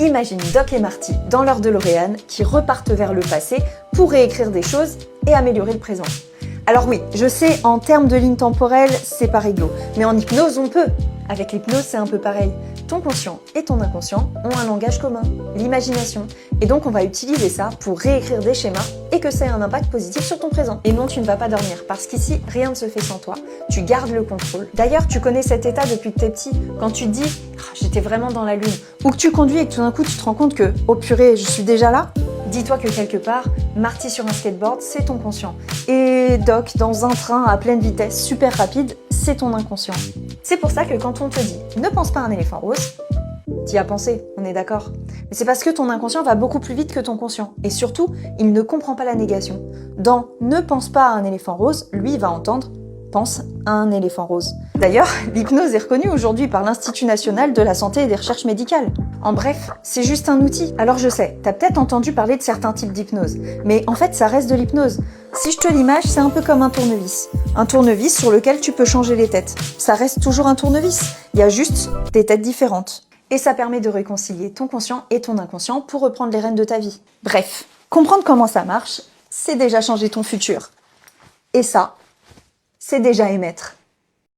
Imagine Doc et Marty dans leur DeLorean qui repartent vers le passé pour réécrire des choses et améliorer le présent. Alors oui, je sais, en termes de ligne temporelle, c'est pas réglo, mais en hypnose, on peut. Avec l'hypnose, c'est un peu pareil. Ton conscient et ton inconscient ont un langage commun, l'imagination. Et donc, on va utiliser ça pour réécrire des schémas et que ça ait un impact positif sur ton présent. Et non, tu ne vas pas dormir, parce qu'ici, rien ne se fait sans toi. Tu gardes le contrôle. D'ailleurs, tu connais cet état depuis que t'es petit, quand tu te dis « j'étais vraiment dans la lune », ou que tu conduis et que tout d'un coup, tu te rends compte que « oh purée, je suis déjà là ». Dis-toi que quelque part, Marty sur un skateboard, c'est ton conscient. Et Doc, dans un train à pleine vitesse, super rapide, c'est ton inconscient. C'est pour ça que quand on te dit « ne pense pas à un éléphant rose », t'y as pensé, on est d'accord. Mais c'est parce que ton inconscient va beaucoup plus vite que ton conscient. Et surtout, il ne comprend pas la négation. Dans « ne pense pas à un éléphant rose », lui va entendre « pense à un éléphant rose ». D'ailleurs, l'hypnose est reconnue aujourd'hui par l'Institut national de la santé et des recherches médicales. En bref, c'est juste un outil. Alors je sais, t'as peut-être entendu parler de certains types d'hypnose, mais en fait ça reste de l'hypnose. Si je te l'image, c'est un peu comme un tournevis. Un tournevis sur lequel tu peux changer les têtes. Ça reste toujours un tournevis, il y a juste des têtes différentes. Et ça permet de réconcilier ton conscient et ton inconscient pour reprendre les rênes de ta vie. Bref, comprendre comment ça marche, c'est déjà changer ton futur. Et ça, c'est déjà émettre.